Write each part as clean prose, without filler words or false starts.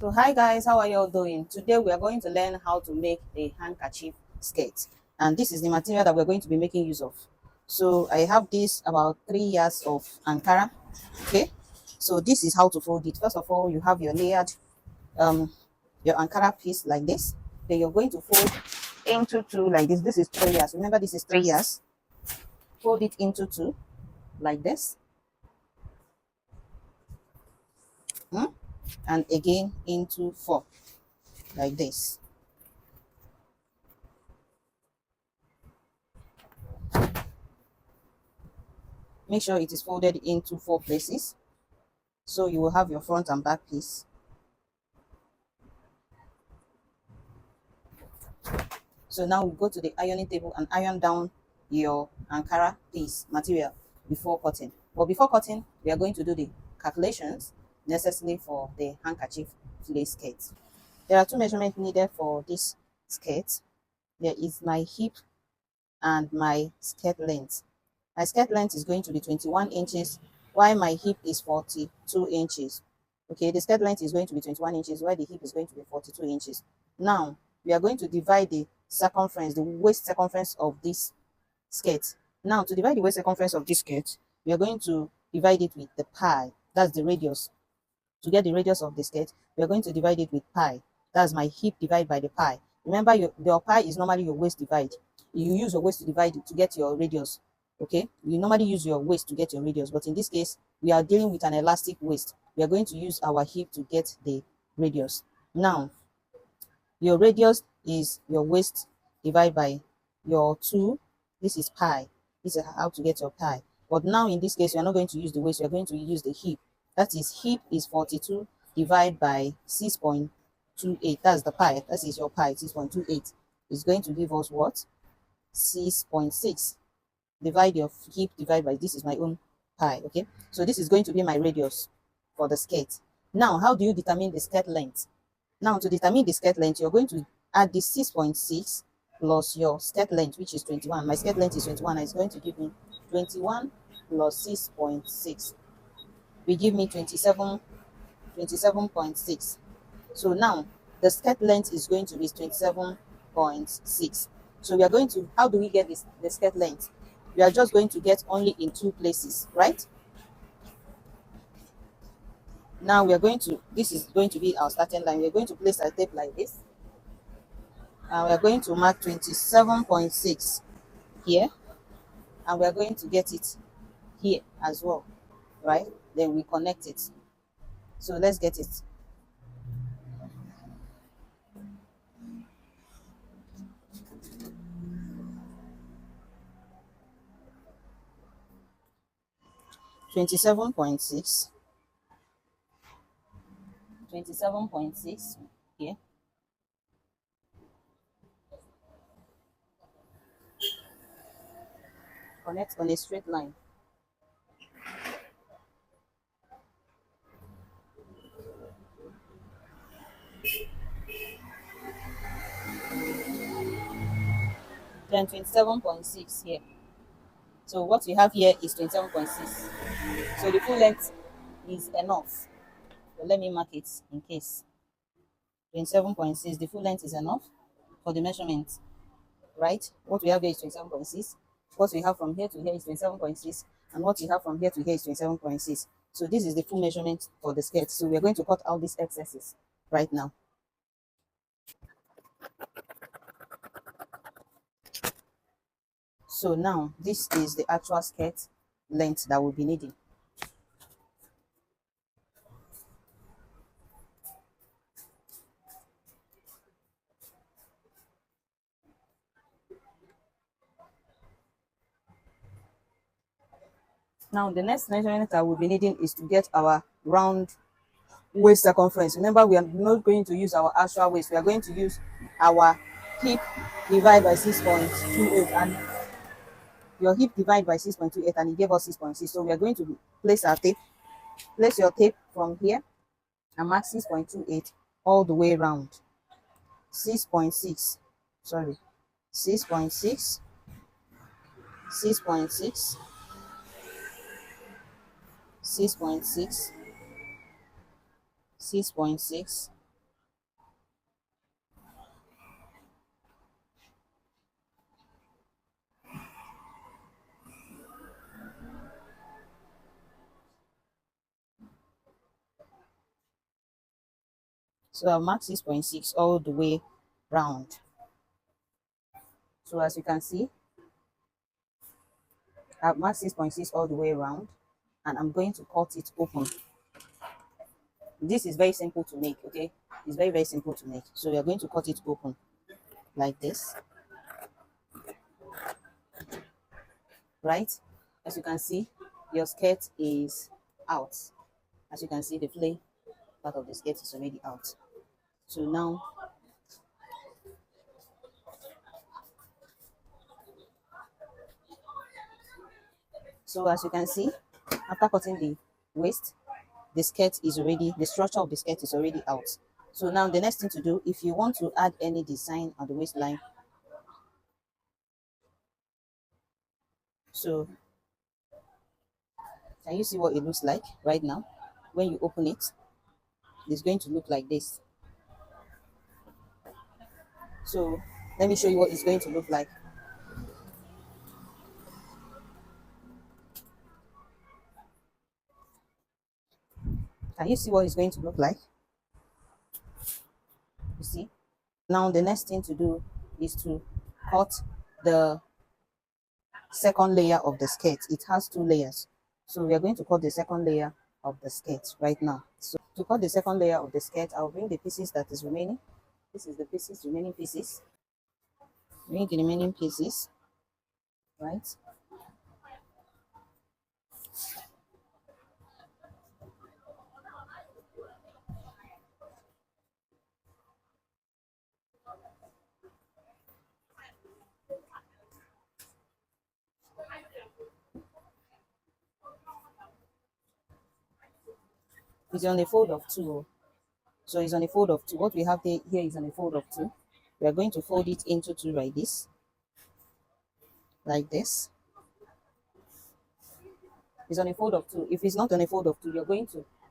So hi guys, how are you all doing? Today we are going to learn how to make a handkerchief skirt, and this is the material that we're going to be making use of. So I have this about 3 years of Ankara. Okay, so this is how to fold it. First of all, you have your layered um your Ankara piece like this. Then you're going to fold into two like this. This is 3 years. Remember, this is 3 years. Fold it into two like this. Hmm? And again into four like this. Make sure it is folded into four places. So you will have your front and back piece. So now we go to the ironing table and iron down your Ankara piece material before cutting. But before cutting, we are going to do the calculations necessary for the handkerchief lace skirt. There are two measurements needed for this skirt. There is my hip and my skirt length. My skirt length is going to be 21 inches, while my hip is 42 inches. Okay, the skirt length is going to be 21 inches, while the hip is going to be 42 inches. Now, we are going to divide the circumference, the waist circumference of this skirt. Now, to divide the waist circumference of this skirt, we are going to divide it with the pi. That's the radius. To get the radius of the skirt, we are going to divide it with pi. That's my hip divided by the pi. Remember, your pi is normally your waist divide. You use your waist to divide it to get your radius. Okay, you normally use your waist to get your radius, but in this case, we are dealing with an elastic waist. We are going to use our hip to get the radius. Now, your radius is your waist divided by your 2. This is pi. This is how to get your pi. But now in this case, we are not going to use the waist. We are going to use the hip. That is, hip is 42 divided by 6.28. That's the pi. That is your pi. 6.28 is going to give us what? 6.6. Divide your hip divided by, this is my own pi. Okay, so this is going to be my radius for the skirt. Now, how do you determine the skirt length? Now, to determine the skirt length, you're going to add this 6.6 plus your skirt length, which is 21. My skirt length is 21, and it's going to give me 21 plus 6.6 will give me 27.6. So now the skirt length is going to be 27.6. So we are going to, how do we get this, the skirt length? We are just going to get only in two places, right? Now we are going to, this is going to be our starting line. We are going to place our tape like this. And we are going to mark 27.6 here, and we are going to get it here as well, right? Then we connect it. So let's get it. 27.6, 27.6 here. Connect on a straight line. Then 27.6 here. So what we have here is 27.6. So the full length is enough. So let me mark it in case. 27.6, the full length is enough for the measurement, right? What we have here is 27.6. What we have from here to here is 27.6. And what we have from here to here is 27.6. So this is the full measurement for the skirt. So we're going to cut out these excesses right now. So now this is the actual skirt length that we'll be needing. Now the next measurement that we'll be needing is to get our round waist circumference. Remember, we are not going to use our actual waist. We are going to use our hip divided by 6.28, and your hip divided by 6.28, and it gave us 6.6. So we are going to place our tape. Place your tape from here and mark 6.28 all the way around. 6.6, sorry, 6.6, 6.6, 6.6, 6.6, So I'll mark 6.6 all the way round. So as you can see, I've marked 6.6 all the way around, and I'm going to cut it open. This is very simple to make, okay? It's very, very simple to make. So we are going to cut it open like this, right? As you can see, your skirt is out. As you can see, the flay part of the skirt is already out. So now, so as you can see, after cutting the waist, the skirt is already, the structure of the skirt is already out. So now the next thing to do, if you want to add any design on the waistline, so can you see what it looks like right now? When you open it, it's going to look like this. So let me show you what it's going to look like. Can you see what it's going to look like? You see? Now the next thing to do is to cut the second layer of the skirt. It has two layers. So we are going to cut the second layer of the skirt right now. So to cut the second layer of the skirt, I'll bring the pieces that is remaining. This is the pieces, remaining pieces. Bring the remaining pieces, right? It's on a fold of two. So it's on a fold of two. What we have here is on a fold of two. We are going to fold it into two like this. Like this. It's on a fold of two. If it's not on a fold of two,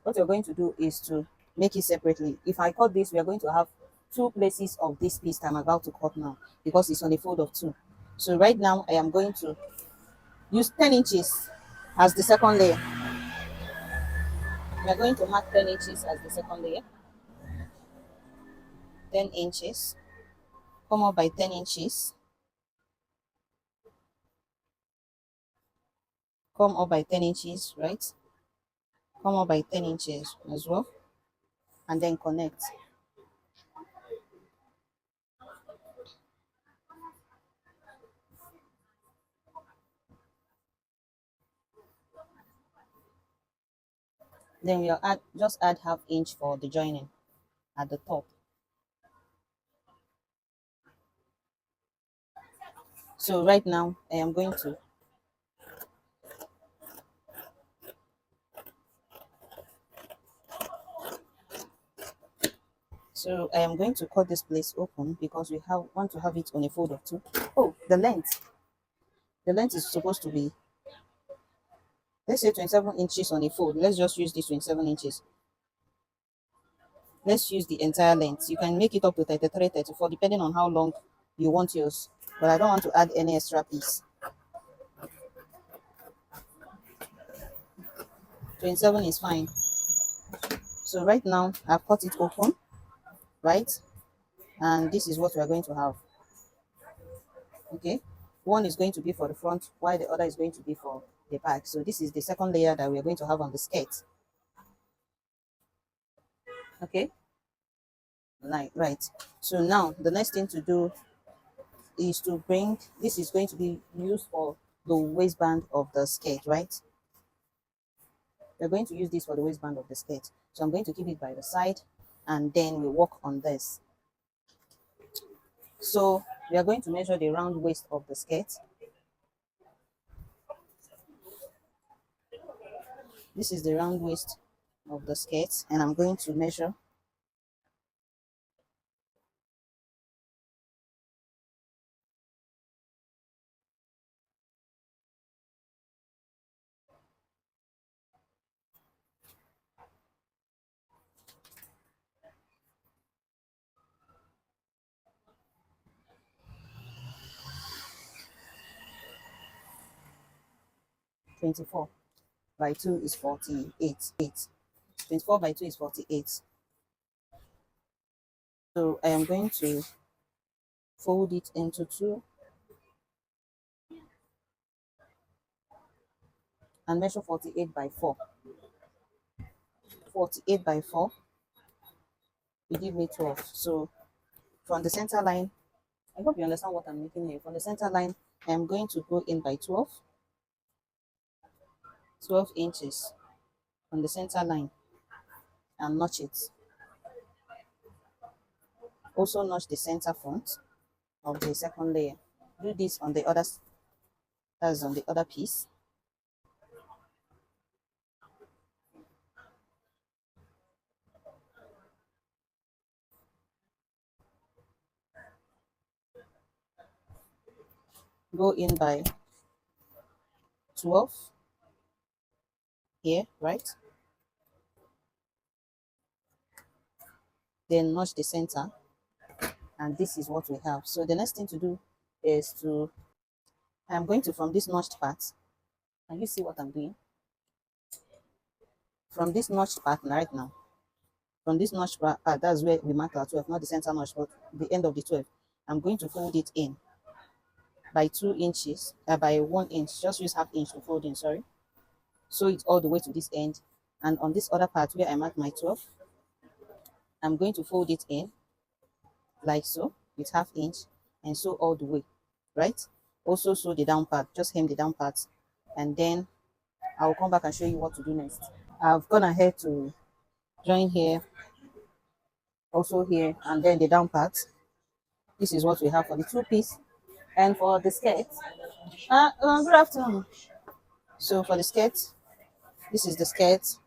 what you're going to do is to make it separately. If I cut this, we are going to have two places of this piece that I'm about to cut now because it's on a fold of two. So right now I am going to use 10 inches as the second layer. We are going to mark 10 inches as the second layer. 10 inches. Come up by 10 inches. Come up by 10 inches, right? Come up by 10 inches as well. And then connect. Then we'll just add half inch for the joining at the top. So right now I am going to cut this place open because we want to have it on a fold of two. Oh, the length. The length is supposed to be, let's say 27 inches on a fold. Let's just use this 27 inches. Let's use the entire length. You can make it up to 33, 34, depending on how long you want yours. But I don't want to add any extra piece. 27 is fine. So right now I've cut it open, right? And this is what we are going to have. Okay, one is going to be for the front while the other is going to be for the back. So this is the second layer that we are going to have on the skirt. Okay, right. So now the next thing to do is to bring, this is going to be used for the waistband of the skirt, right? We're going to use this for the waistband of the skirt. So I'm going to keep it by the side and then we work on this. So we are going to measure the round waist of the skirt. This is the round waist of the skirt and I'm going to measure 24 by 2 is 48. 24 by 2 is 48. So I am going to fold it into two and measure 48 by 4. 48 by 4 will give me 12. So from the center line, I hope you understand what I'm making here. From the center line, I'm going to go in by 12 inches from the center line and notch it. Also notch the center front of the second layer. Do this on the other, that's on the other piece. Go in by 12 here, right? Then notch the center, and this is what we have. So the next thing to do is to, I'm going to, from this notched part, can you see what I'm doing? From this notched part right now, from this notched part, that's where we mark our 12, not the center notch, but the end of the 12. I'm going to fold it in by 2 inches, by 1 inch. Just use half inch to fold in, sorry. Sew it all the way to this end. And on this other part where I mark my 12, I'm going to fold it in like so with half inch and sew all the way, right? Also sew the down part, just hem the down part, and then I'll come back and show you what to do next. I've gone ahead to join here, also here, and then the down part. This is what we have for the two piece. And for the skirt, good afternoon. So for the skirt, this is the skirt,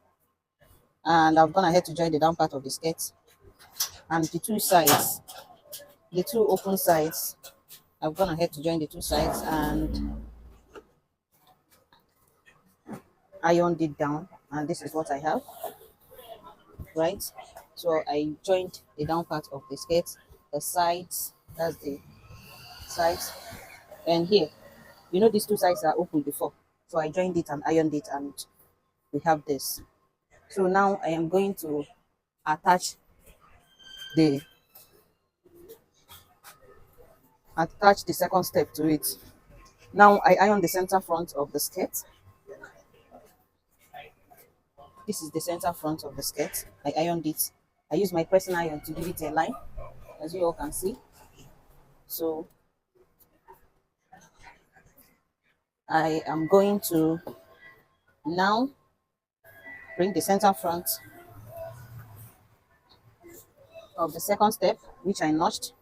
and I've gone ahead to join the down part of the skirt and the two sides, the two open sides. I've gone ahead to join the two sides and ironed it down, and this is what I have, right? So I joined the down part of the skirt, the sides, that's the sides, and here, you know, these two sides are open before, so I joined it and ironed it, and we have this. So now I am going to attach the second step to it. Now I iron the center front of the skirt. This is the center front of the skirt. I ironed it. I use my pressing iron to give it a line, as you all can see. So I am going to now bring the center front of the second step, which I notched,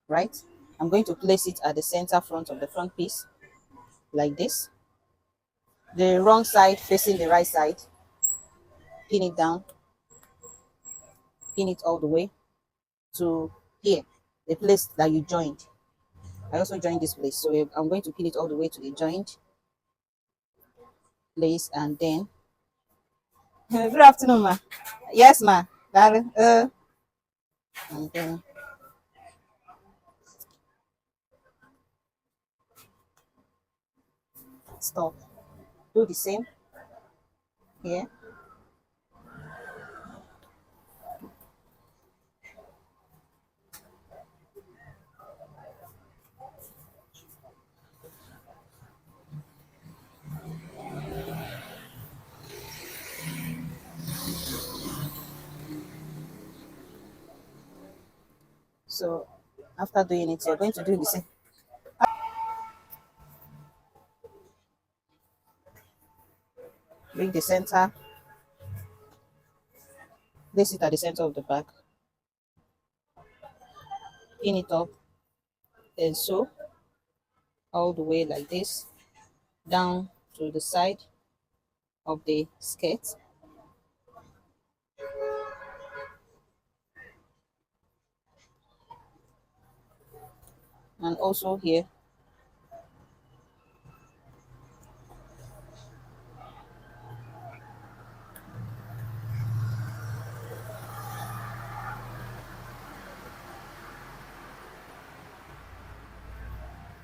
right? I'm going to place it at the center front of the front piece, like this. The wrong side facing the right side. Pin it down, pin it all the way to here, the place that you joined. I also joined this place, so I'm going to pin it all the way to the joint place, and then good afternoon, ma. Yes, ma. Darling. And then stop. Do the same here. So after doing it, you're going to do the same. Bring the center, place it at the center of the back, pin it up, and sew all the way like this down to the side of the skirt. And also here.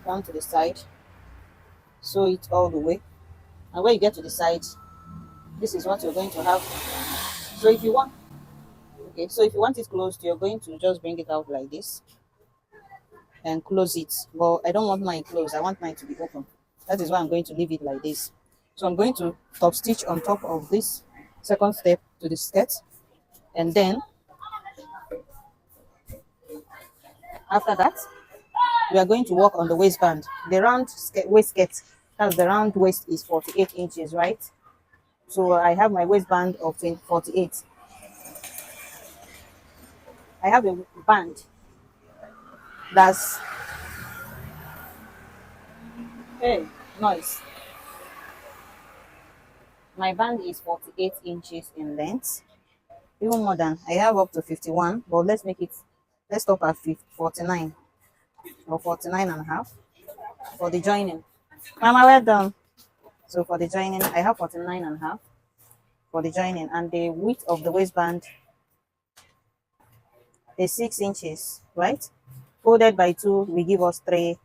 Down to the side, sew it all the way, and when you get to the side, this is what you're going to have. So if you want, Okay, so if you want it closed, you're going to just bring it out like this and close it. Well, I don't want mine closed. I want mine to be open. That is why I'm going to leave it like this. So I'm going to top stitch on top of this second step to the skirt, and then after that we are going to work on the waistband. The round waist skirt, that's the round waist, is 48 inches, right? So I have my waistband of 48. I have a band that's, hey, noise. My band is 48 inches in length, even more than, I have up to 51, but let's stop at 49 or 49 and a half for the joining. Mama, well done. So for the joining, I have 49 and a half for the joining, and the width of the waistband is 6 inches, right? Folded by 2 will give us 3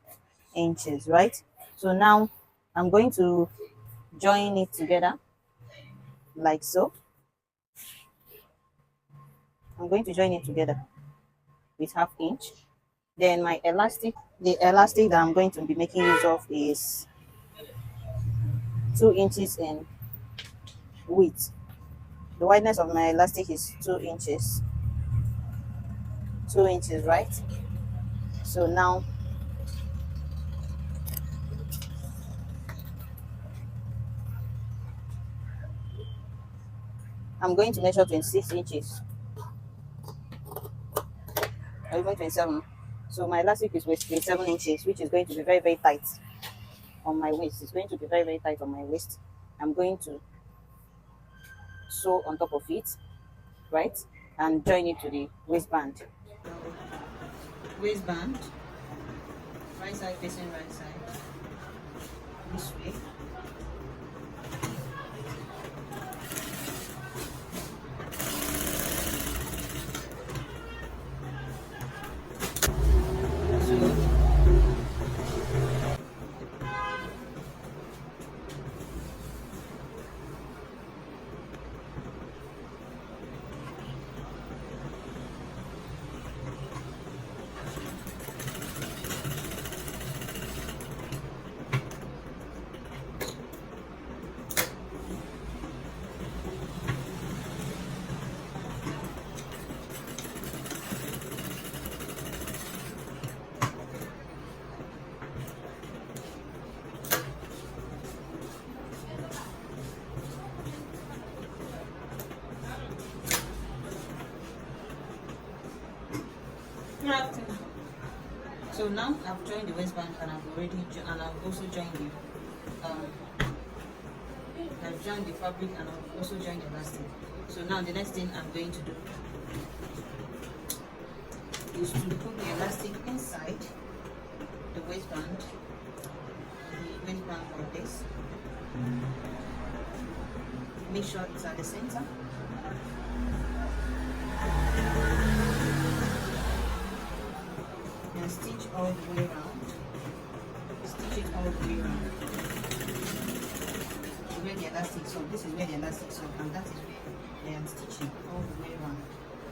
inches, right? So now I'm going to join it together like so. I'm going to join it together with half inch. Then my elastic, the elastic that I'm going to be making use of is 2 inches in width. The wideness of my elastic is 2 inches. 2 inches, right? So now I'm going to measure 26 inches or even 27. So my elastic is 27 inches, which is going to be very, very tight on my waist. It's going to be very, very tight on my waist. I'm going to sew on top of it, right? And join it to the waistband. Waistband, right side facing right side, this way. So now I've joined the waistband, and I've also joined I've joined the fabric, and I've also joined the elastic. So now the next thing I'm going to do is to put the elastic inside the waistband like this. Make sure it's at the center. And stitch all the way around. Stitch it all the way around. Where the elastic, so this is where the elastic, so and that is where I am stitching all the way around.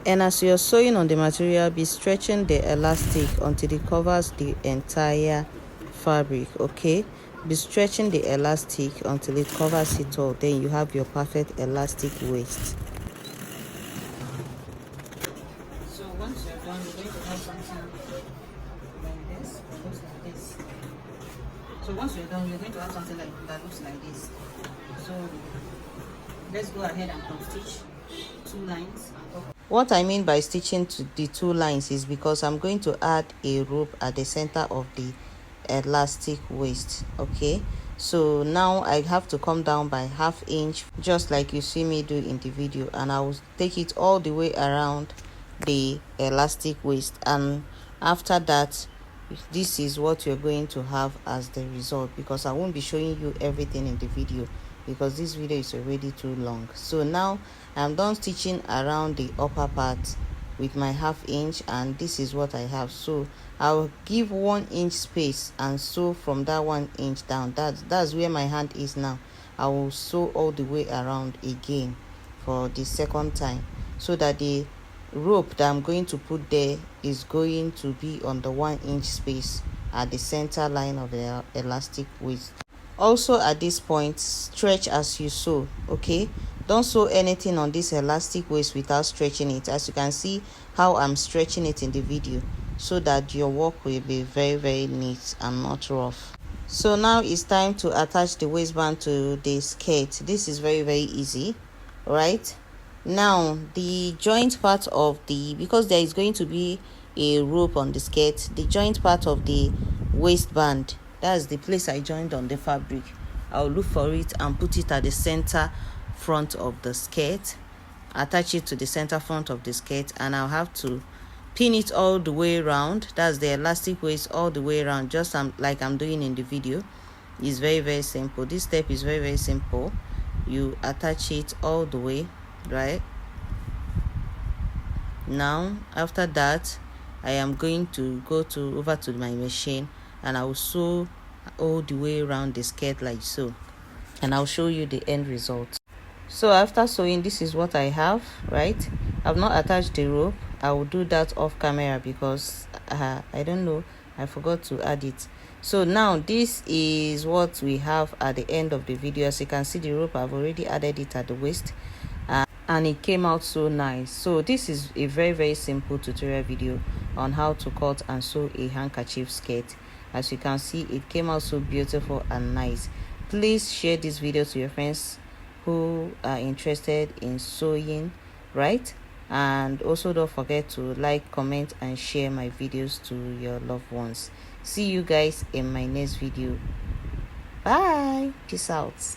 And as you're sewing on the material, be stretching the elastic until it covers the entire fabric. Okay, be stretching the elastic until it covers it all. Then you have your perfect elastic waist. So once you're done, you're going to have something like this. Looks like this. So once you're done, you're going to have something like that looks like this. So let's go ahead and top stitch 2 lines. What I mean by stitching to the 2 lines is because I'm going to add a rope at the center of the elastic waist. Okay, so now I have to come down by half inch, just like you see me do in the video, and I will take it all the way around the elastic waist, and after that this is what you're going to have as the result, because I won't be showing you everything in the video because this video is already too long. So now I'm done stitching around the upper part with my half inch, and this is what I have. So I'll give 1 inch space and sew from that 1 inch down. That's where my hand is now. I will sew all the way around again for the second time, so that the rope that I'm going to put there is going to be on the 1-inch space at the center line of the elastic waist. Also at this point, stretch as you sew. Okay, don't sew anything on this elastic waist without stretching it, as you can see how I'm stretching it in the video, so that your work will be very neat and not rough. So now it's time to attach the waistband to the skirt. This is very easy, right? Now the joint part of the, because there is going to be a rope on the skirt, the joint part of the waistband, that's the place I joined on the fabric, I'll look for it and put it at the center front of the skirt, attach it to the center front of the skirt, and I'll have to pin it all the way around. That's the elastic waist all the way around, just like I'm doing in the video. It's very simple. This step is very simple. You attach it all the way, right? Now after that, I am going to go over to my machine, and I will sew all the way around the skirt like so, and I'll show you the end result. So after sewing, this is what I have, right? I've not attached the rope. I will do that off camera because I don't know, I forgot to add it. So now this is what we have at the end of the video. As you can see, the rope, I've already added it at the waist, and it came out so nice. So this is a very simple tutorial video on how to cut and sew a handkerchief skirt. As you can see, it came out so beautiful and nice. Please share this video to your friends who are interested in sewing, right? And also don't forget to like, comment, and share my videos to your loved ones. See you guys in my next video. Bye. Peace out.